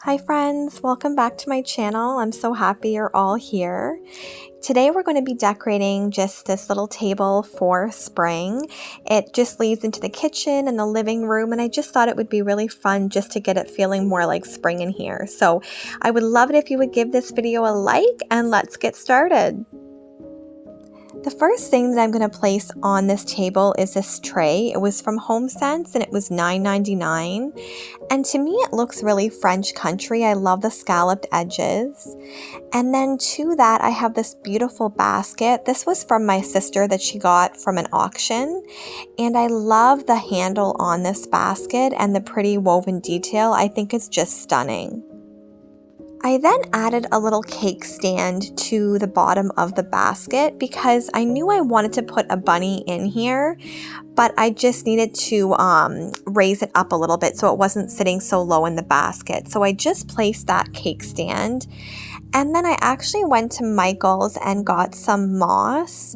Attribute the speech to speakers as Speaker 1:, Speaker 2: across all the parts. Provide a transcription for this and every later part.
Speaker 1: Hi friends, welcome back to my channel. I'm so happy you're all here. Today we're going to be decorating just this little table for spring. It just leads into the kitchen and the living room, and I just thought it would be really fun just to get it feeling more like spring in here. So I would love it if you would give this video a like, and let's get started. The first thing that I'm going to place on this table is this tray. It was from HomeSense and it was $9.99. And to me it looks really French country. I love the scalloped edges. And then to that I have this beautiful basket. This was from my sister that she got from an auction. And I love the handle on this basket and the pretty woven detail. I think it's just stunning. I then added a little cake stand to the bottom of the basket because I knew I wanted to put a bunny in here, but I just needed to raise it up a little bit so it wasn't sitting so low in the basket. So I just placed that cake stand. And then I actually went to Michael's and got some moss,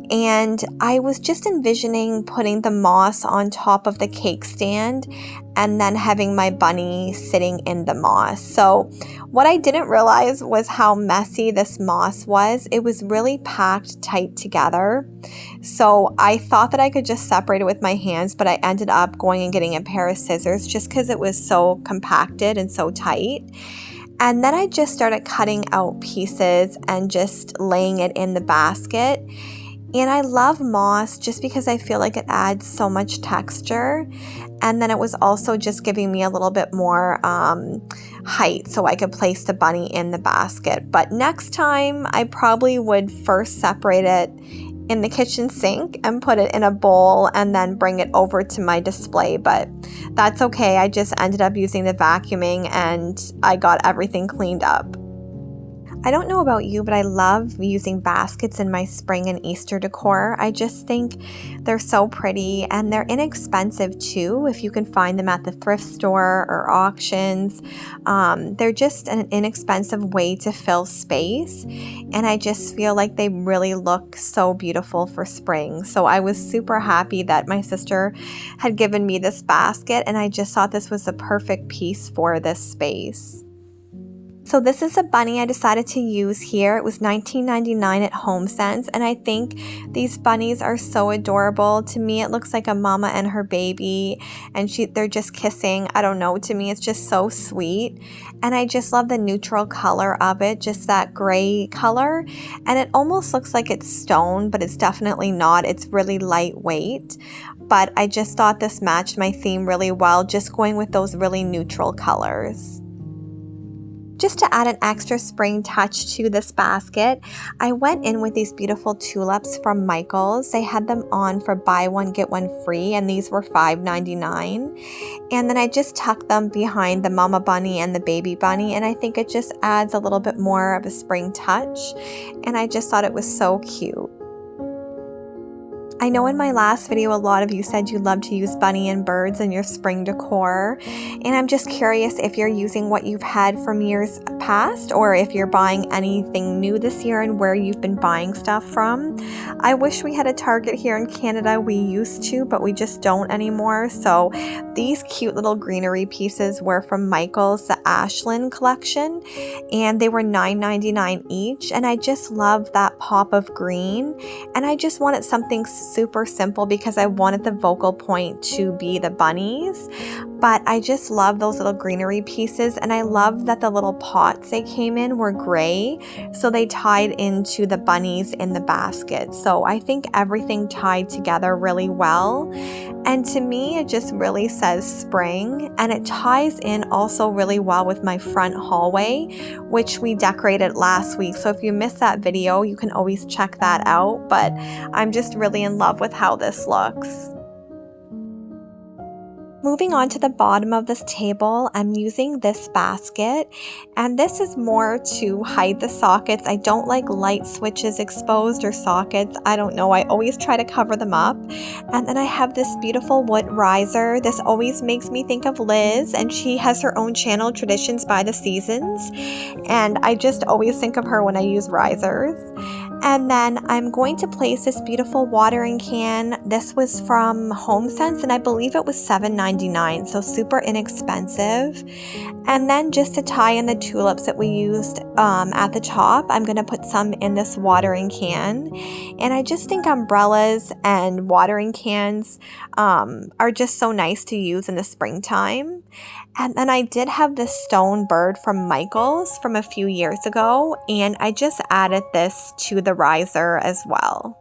Speaker 1: and I was just envisioning putting the moss on top of the cake stand and then having my bunny sitting in the moss. So what I didn't realize was how messy this moss was. It was really packed tight together. So I thought that I could just separate it with my hands, but I ended up going and getting a pair of scissors just because it was so compacted and so tight. And then I just started cutting out pieces and just laying it in the basket. And I love moss just because I feel like it adds so much texture. And then it was also just giving me a little bit more height so I could place the bunny in the basket. But next time I probably would first separate it in the kitchen sink and put it in a bowl and then bring it over to my display, but that's okay. I just ended up using the vacuuming and I got everything cleaned up. I don't know about you, but I love using baskets in my spring and Easter decor. I just think they're so pretty and they're inexpensive too if you can find them at the thrift store or auctions. They're just an inexpensive way to fill space, and I just feel like they really look so beautiful for spring. So I was super happy that my sister had given me this basket, and I just thought this was the perfect piece for this space. So this is a bunny I decided to use here. It was $19.99 at HomeSense, and I think these bunnies are so adorable. To me, it looks like a mama and her baby, and they're just kissing. I don't know, to me it's just so sweet. And I just love the neutral color of it, just that gray color. And it almost looks like it's stone, but it's definitely not. It's really lightweight. But I just thought this matched my theme really well, just going with those really neutral colors. Just to add an extra spring touch to this basket, I went in with these beautiful tulips from Michael's. They had them on for buy one, get one free, and these were $5.99. And then I just tucked them behind the mama bunny and the baby bunny, and I think it just adds a little bit more of a spring touch, and I just thought it was so cute. I know in my last video a lot of you said you love to use bunny and birds in your spring decor, and I'm just curious if you're using what you've had from years past or if you're buying anything new this year and where you've been buying stuff from. I wish we had a Target here in Canada. We used to, but we just don't anymore. So these cute little greenery pieces were from Michael's, the Ashland collection, and they were $9.99 each, and I just love that pop of green, and I just wanted something super simple because I wanted the focal point to be the bunnies, but I just love those little greenery pieces, and I love that the little pots they came in were gray, so they tied into the bunnies in the basket. So I think everything tied together really well, and to me it just really says spring, and it ties in also really well with my front hallway, which we decorated last week. So if you missed that video, you can always check that out, but I'm just really in love with how this looks. Moving on to the bottom of this table, I'm using this basket, and this is more to hide the sockets. I don't like light switches exposed or sockets. I don't know. I always try to cover them up. And then I have this beautiful wood riser. This always makes me think of Liz, and she has her own channel, Traditions by the Seasons. And I just always think of her when I use risers. And then I'm going to place this beautiful watering can. This was from HomeSense, and I believe it was $7.99. $1.99, so super inexpensive. And then just to tie in the tulips that we used at the top, I'm going to put some in this watering can. And I just think umbrellas and watering cans are just so nice to use in the springtime. And then I did have this stone bird from Michael's from a few years ago, and I just added this to the riser as well.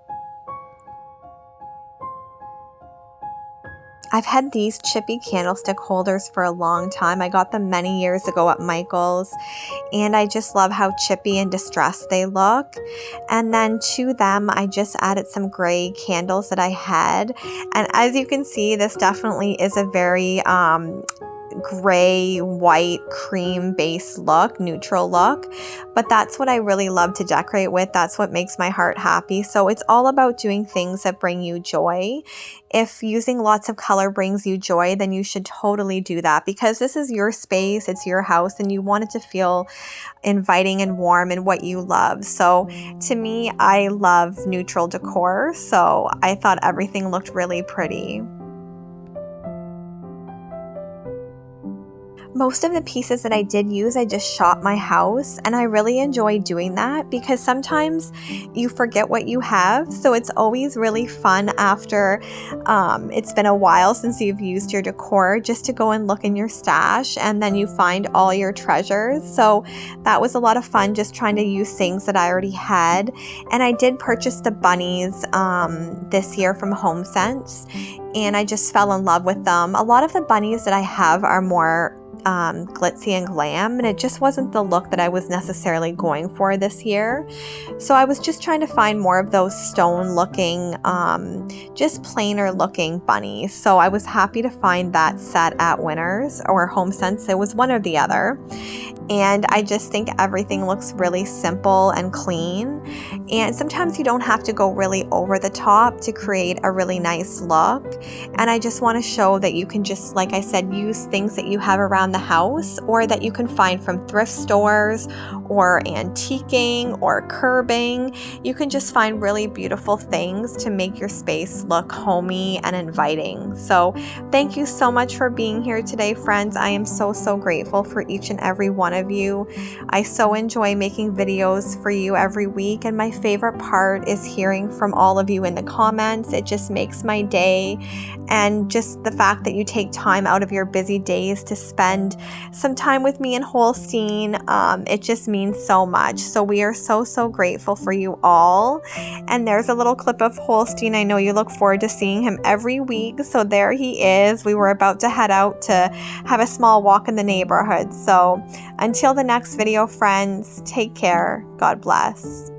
Speaker 1: I've had these chippy candlestick holders for a long time. I got them many years ago at Michael's, and I just love how chippy and distressed they look. And then to them, I just added some gray candles that I had. And as you can see, this definitely is a very gray, white, cream based look, neutral look, but that's what I really love to decorate with. That's what makes my heart happy. So it's all about doing things that bring you joy. If using lots of color brings you joy, then you should totally do that, because this is your space, it's your house, and you want it to feel inviting and warm and what you love. So to me, I love neutral decor, so I thought everything looked really pretty. Most of the pieces that I did use, I just shot my house, and I really enjoy doing that because sometimes you forget what you have. So it's always really fun after it's been a while since you've used your decor, just to go and look in your stash and then you find all your treasures. So that was a lot of fun, just trying to use things that I already had. And I did purchase the bunnies this year from HomeSense, and I just fell in love with them. A lot of the bunnies that I have are more glitzy and glam, and it just wasn't the look that I was necessarily going for this year. So I was just trying to find more of those stone looking, just plainer looking bunnies. So I was happy to find that set at Winners or HomeSense. It was one or the other. And I just think everything looks really simple and clean. And sometimes you don't have to go really over the top to create a really nice look. And I just want to show that you can just, like I said, use things that you have around the house or that you can find from thrift stores or antiquing or curbing. You can just find really beautiful things to make your space look homey and inviting. So thank you so much for being here today, friends. I am so grateful for each and every one of you. I so enjoy making videos for you every week, and my favorite part is hearing from all of you in the comments. It just makes my day, and just the fact that you take time out of your busy days to spend some time with me in Holstein, it just means so much. So we are so grateful for you all. And there's a little clip of Holstein. I know you look forward to seeing him every week, so there he is. We were about to head out to have a small walk in the neighborhood. So until the next video, friends, take care. God bless.